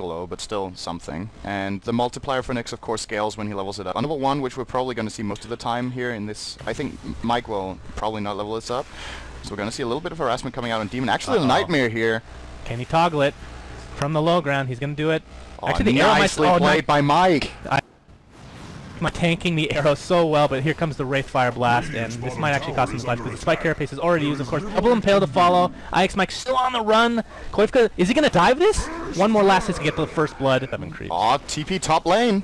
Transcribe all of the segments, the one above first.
low, but still something. And the multiplier for Nyx, of course, scales when he levels it up. On level 1, which we're probably going to see most of the time here in this, I think Mike will probably not level this up. So we're going to see a little bit of harassment coming out on Demon. Actually, a Nightmare here. Can he toggle it from the low ground? He's going to do it. Actually, the arrow nicely played by Mike. I'm tanking the arrow so well, but here comes the Wraith Fire Blast, and this might actually cost him his life because the Spike Carapace is already used, of course. Double Impale to follow. IX Mike still on the run. Koifka, is he going to dive this? One more last hit to get the first blood. Aw, TP top lane.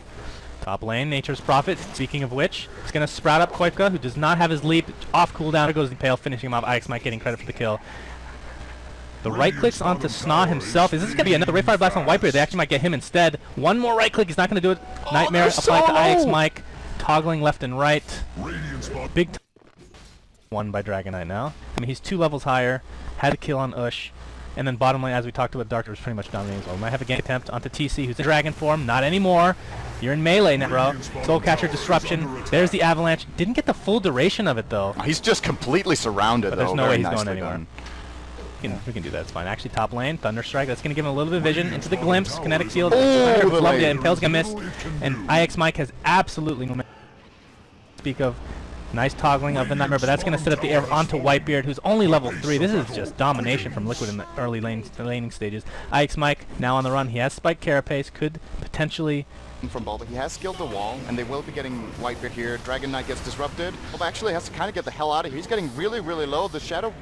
Top lane, Nature's Prophet. Speaking of which, he's going to sprout up Koifka, who does not have his leap. Off cooldown. There goes the Impale, finishing him off. IX Mike getting credit for the kill. The right clicks onto Sna himself. Is this going to be another Wraith Fire Blast on Whitebeard? They actually might get him instead. One more right click. He's not going to do it. Nightmare applied to IX Mike. Toggling left and right. Big one by Dragonite now. I mean, he's 2 levels higher. Had a kill on Ush. And then bottom lane, as we talked about, Dark was pretty much dominating as well. We might have a gank attempt onto TC, who's in dragon form. Not anymore. You're in melee now, bro. Soulcatcher Disruption. There's the Avalanche. Didn't get the full duration of it, though. He's just completely surrounded, but there's no way he's going anywhere. We can do that, it's fine. Actually, top lane, Thunderstrike, that's going to give him a little bit of vision into the glimpse, kinetic field. Love it, Impale's going to miss, and IX Mike has absolutely no speak of. Nice toggling of the Nightmare, but that's going to set up the air onto Whitebeard, who's only level 3. This is just domination from Liquid in the early laning stages. IX Mike now on the run. He has Spike Carapace, could potentially from Bulba. He has skilled the wall, and they will be getting Whitebeard here. Dragon Knight gets disrupted. Bulba actually has to kind of get the hell out of here. He's getting really, really low. The Shadow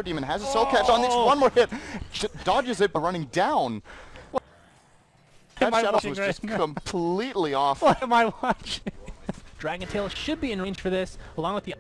Demon has a soul catch on this. One more hit. Dodges it by running down. That Shadow was just completely off. What am I watching? Dragon Tail should be in range for this, along with the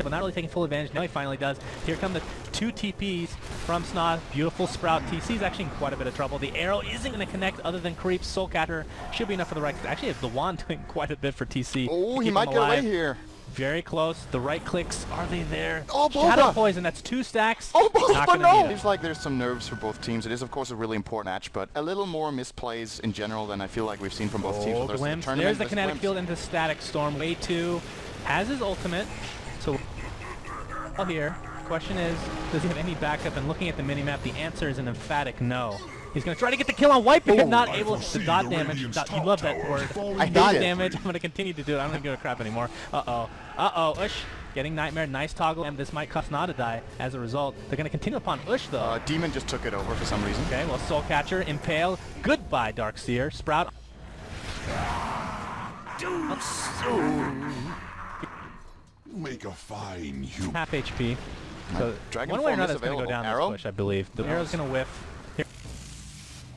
but not really taking full advantage. Now he finally does. Here come the 2 TPs from Snod. Beautiful Sprout. TC's actually in quite a bit of trouble. The arrow isn't going to connect other than creep. Soulcatcher should be enough for the right. Actually, the wand doing quite a bit for TC. Oh, he might get away here. Very close. The right clicks, are they there? Oh, Shadow Poison, that's 2 stacks. Oh, Bulba, no! Seems like there's some nerves for both teams. It is, of course, a really important match, but a little more misplays in general than I feel like we've seen from both teams. Glimpse. There's the kinetic field into Static Storm. Way 2 has his ultimate. So here, question is, does he have any backup? And looking at the minimap, the answer is an emphatic no. He's going to try to get the kill on Whitebeard, not able to dot damage. You love that word. Dot damage. I'm going to continue to do it. I'm not going to give a crap anymore. Ush getting Nightmare. Nice toggle, and this might cost Nod to die as a result. They're going to continue upon Ush, though. Demon just took it over for some reason. Okay, well, Soulcatcher, Impale. Goodbye, Darkseer. Sprout. Make a fine human. Half HP. So Dragon one way or another, it's going to go down arrow? this push, I believe. The arrow's going to whiff. Here.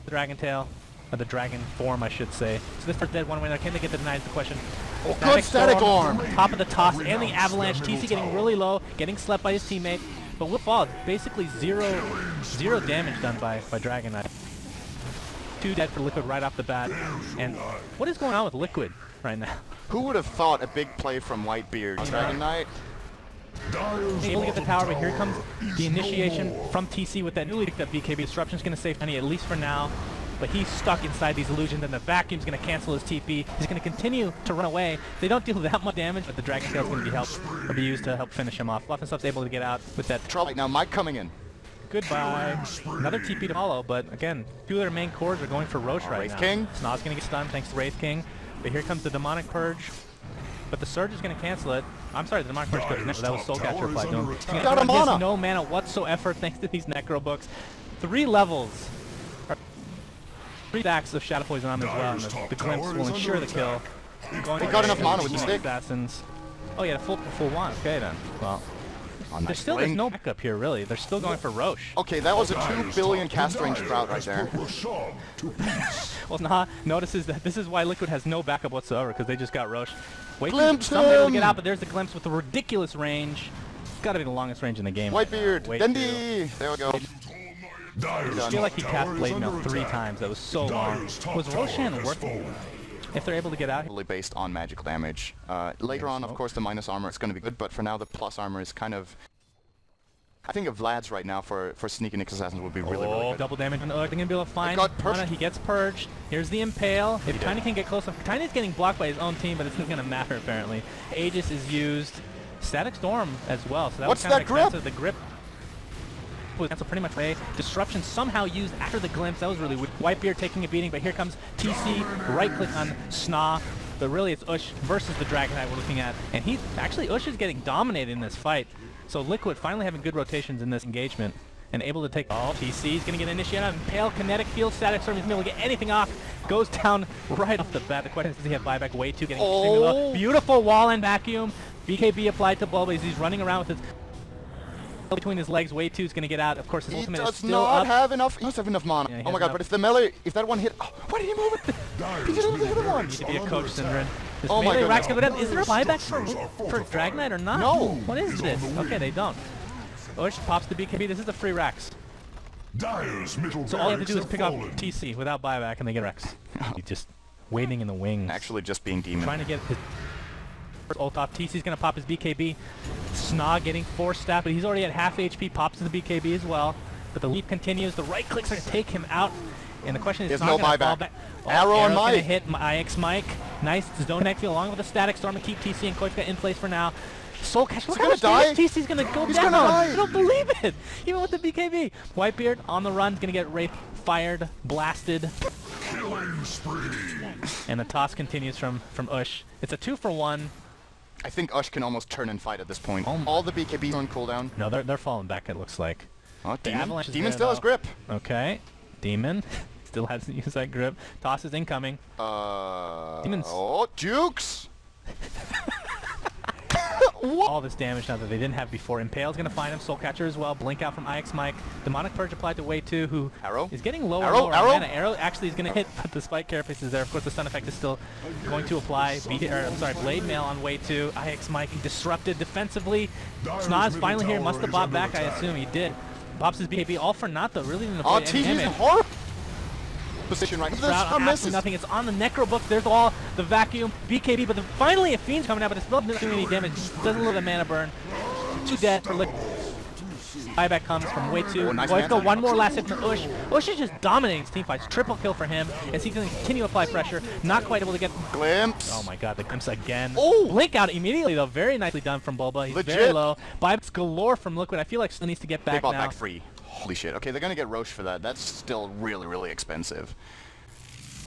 The Dragon Tail. Or the Dragon Form, I should say. So this is dead one way or another. Can they get the denied? Is the question. Oh, good Static Arm! Top of the toss and the Avalanche. TC getting really low, getting slept by his teammate. But with fall, basically zero damage done by Dragon Knight. 2 dead for Liquid right off the bat. And what is going on with Liquid right now? Who would have thought a big play from Whitebeard? Dragon Knight. Able to get the tower, but here comes the initiation from TC with that newly picked up BKB. Disruption's going to save money, at least for now. But he's stuck inside these illusions, and the vacuum's going to cancel his TP. He's going to continue to run away. They don't deal that much damage, but the Dragon Tail's going to be used to help finish him off. Fluffenstuff's able to get out with that. Trouble. Now Mike coming in. Goodbye. Another TP to follow, but again, 2 of their main cores are going for Roche right now. Wraith King. Snod's going to get stunned thanks to Wraith King. But here comes the Demonic Purge. But the Surge is going to cancel it. I'm sorry, the Demonic Purge goes next. That was Soulcatcher applied to him. He has no mana whatsoever thanks to these Necro books. 3 levels. 3 stacks of Shadow Poison on him as well. And the Glimpse will ensure the kill. He got enough mana with the stick. Assassins. Oh yeah, full wand. Okay then. Well. There's no backup here, really. They're still going for Roche. Okay, that was a 2 billion cast range Sprout right there. Well, Nah notices that this is why Liquid has no backup whatsoever, because they just got Roche. Glimpse some able to get out, but there's the Glimpse with the ridiculous range. It's got to be the longest range in the game. Whitebeard, Dendi! There we go. I feel like he cast Blade Mail 3 times. That was so long. Was Roshan worth it? If they're able to get out. Based on magical damage. Later on, of course, the minus armor is going to be good, but for now, the plus armor is kind of. I think of Vlad's right now for Sneaky Nyx Assassins would be really good. Double damage on They're going to be able to find mana. He gets purged. Here's the Impale. If Tiny can get close enough. Tiny's getting blocked by his own team, but it's not going to matter apparently. Aegis is used. Static Storm as well. So that What's was kind that of grip? expensive. The grip. was cancelled pretty much away. Disruption somehow used after the glimpse. That was really weird. Whitebeard taking a beating, but here comes TC. Right click on Sna. But really it's Ush versus the Dragon Knight we're looking at. And he's actually, Ush is getting dominated in this fight. So Liquid finally having good rotations in this engagement. And able to take, oh, TC is going to get initiated on Pale Kinetic Field, Static Storm, he's going to be able to get anything off. Goes down right off the bat. The question is, does he have buyback? Way too getting extremely low. Beautiful wall and vacuum. BKB applied to Bulba as he's running around with his between his legs. Way too is going to get out. Of course, his ultimate is still up. He does have enough mana. Yeah, oh my god, but if the melee, if that one hit, oh, why did he move it? He didn't hit it once. Need to be a coach, Syndren. Oh my god. Is there a buyback for Dragon Knight or not? No. What is this? Okay, they don't. Ush pops the BKB. This is a free Rex. So all you have to do is pick up TC without buyback and they get Rex. He's just waiting in the wings. Actually just being demon. Trying to get his first ult off. TC's going to pop his BKB. Snog getting 4 staff, but he's already at half HP. Pops the BKB as well. But the leap continues. The right clicks are going to take him out. And the question is, there's no buyback. Back. Oh, Arrow on Mike. Going to hit IX Mike. Nice zone neck along with the Static Storm to keep TC and Koifka in place for now. Soul Catch, look how much damage TC's gonna go down. I don't believe it! Even with the BKB. Whitebeard on the run, gonna get Wraith fired, blasted. Killing spree. And the toss continues from Ush. It's a 2-for-1. I think Ush can almost turn and fight at this point. All the BKBs are on cooldown. No, they're falling back, it looks like. Oh, Demon still has grip. Okay. Demon still hasn't used that grip. Toss is incoming. Demon's... Oh, Jukes! All this damage now that they didn't have before. Impale's going to find him. Soul Catcher as well. Blink out from IX Mike. Demonic Purge applied to Way 2, who is getting lower and lower on mana. Arrow actually is going to hit, but the Spike Carapace is there. Of course, the stun effect is still going to apply. Blade Mail on Way 2. IX Mike disrupted defensively. Snaz finally here. Must have bought back, I assume. He did. Pops his BKB. All for naught, though. Really didn't avoid any damage. Position right nothing. It's on the Necro Book. There's all the vacuum BKB, but finally a Fiend's coming out, but it's not doing any damage. Doesn't let the mana burn. 2 dead for Liquid. Buyback comes from Way 2. One more last hit from Ush. Ush is just dominating his team fights. Triple kill for him as he's going to continue to apply pressure. Not quite able to get glimpse. Oh my god, the glimpse again. Oh! Blink out immediately though. Very nicely done from Bulba. He's very low. Buybacks galore from Liquid. I feel like still needs to get back now. They bought back free. Holy shit. Okay, they're going to get Roche for that. That's still really, really expensive.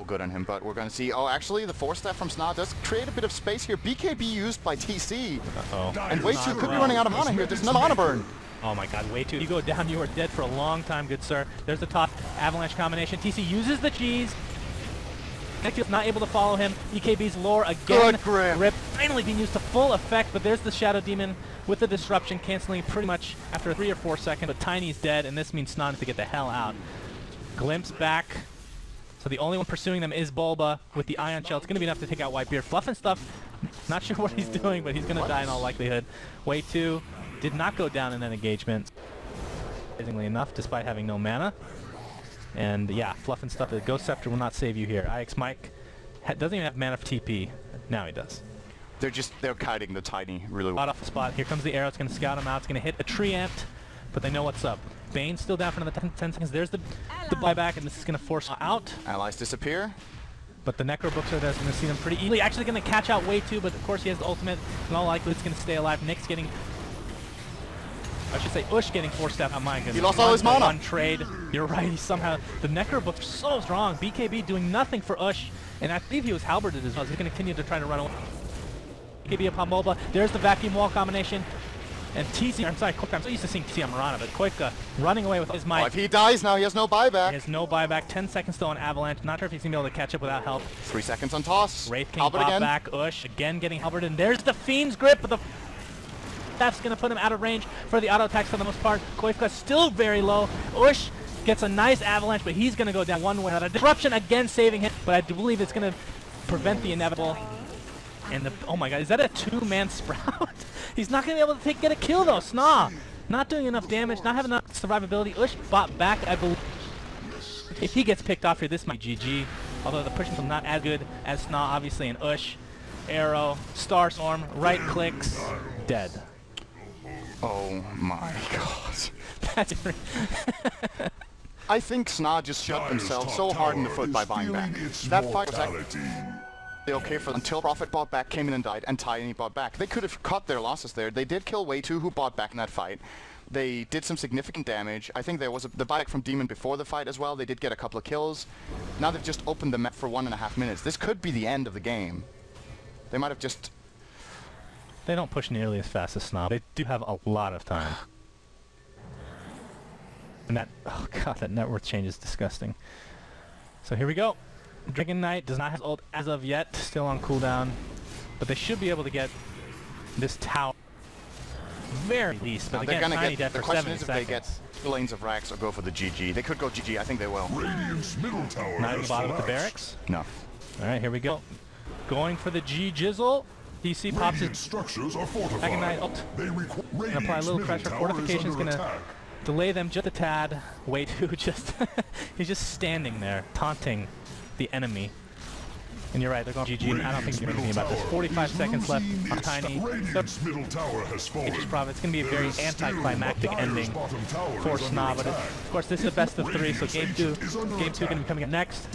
Good on him, but we're going to see... Oh, actually, the 4-staff from Sna does create a bit of space here. BKB used by TC. And Way 2 could be running out of mana here. There's no mana burn. Oh my god, Way 2. You go down, you are dead for a long time, good sir. There's the toss. Avalanche combination. TC uses the cheese. Nectio's not able to follow him. BKB's lore again. Good grip. Rip finally being used to full effect, but there's the Shadow Demon with the disruption canceling pretty much after 3 or 4 seconds. But Tiny's dead, and this means Sna needs to get the hell out. Glimpse back. So the only one pursuing them is Bulba with the Ion Shell. It's going to be enough to take out Whitebeard. Fluff and stuff. Not sure what he's doing, but he's going to die in all likelihood. Way 2 did not go down in that engagement. Amazingly enough, despite having no mana. And yeah, Fluff and stuff. The Ghost Scepter will not save you here. IX Mike doesn't even have mana for TP. Now he does. They're kiting the Tiny really well. Out off the spot. Here comes the arrow. It's going to scout him out. It's going to hit a Treant, but they know what's up. Bane's still down for another 10 seconds. There's the buyback, and this is going to force out. Allies disappear. But the Necro Books are there. It's going to see them pretty easily. Actually going to catch out Way 2, but of course he has the ultimate. In all likelihood, it's going to stay alive. Nyx getting... I should say Ush getting 4-staff. Oh my goodness. He lost all his mana. One trade. You're right. He somehow... The Necro Books are so strong. BKB doing nothing for Ush. And I believe he was halberded as well. He's going to continue to try to run away. BKB upon Bulba. There's the vacuum wall combination. And TC, I'm sorry, Koifka, I'm so used to seeing TC on Marana, but Koifka running away with his mic. Oh, if he dies now, he has no buyback. He has no buyback. 10 seconds still on Avalanche. Not sure if he's going to be able to catch up without help. 3 seconds on toss. Wraith King pop back. Ush again getting halberded. And there's the Fiend's grip, but the that's going to put him out of range for the auto attacks for the most part. Koifka still very low. Ush gets a nice avalanche, but he's going to go down one way. A disruption again saving him, but I do believe it's going to prevent the inevitable. And the, oh my god, is that a 2-man Sprout? He's not going to be able to get a kill though. Sna not doing enough damage, not having enough survivability. Ush bought back, I believe. If he gets picked off here, this might be GG. Although the pushing is not as good as Sna, obviously, and Ush. Arrow, Star Storm, right clicks, dead. Oh my god. That's I think Sna just shot himself so hard in the foot by buying back. That fight was actually okay for them until Prophet bought back, came in and died, and Tiny bought back. They could have cut their losses there. They did kill Way 2, who bought back in that fight. They did some significant damage. I think there was the buyback from Demon before the fight as well. They did get a couple of kills. Now they've just opened the map for 1.5 minutes. This could be the end of the game. They might have just... They don't push nearly as fast as Snob. They do have a lot of time. And that... Oh god, that net worth change is disgusting. So here we go. Dragon Knight does not have ult as of yet. Still on cooldown. But they should be able to get this tower. Very least, but again, tiny death the for question 70 is if seconds. they get 2 lanes of Rax or go for the GG. They could go GG, I think they will. Radiant's middle tower Not at the has bottom with the collapsed. barracks. No. Alright, here we go. Going for the G-Jizzle. DC pops Radiant his structures are fortified. Dragon Knight ult. They And apply a little pressure. Fortification is going to delay them just a tad. Wait, who just... he's just standing there, taunting the enemy. And you're right, they're going GG. I don't think you're anything about this. 45 seconds left on Tiny. Nature's Prophet. It's going to be a very anticlimactic ending for Snob. But of course, this is the best of 3, so game 2 going to be coming up next.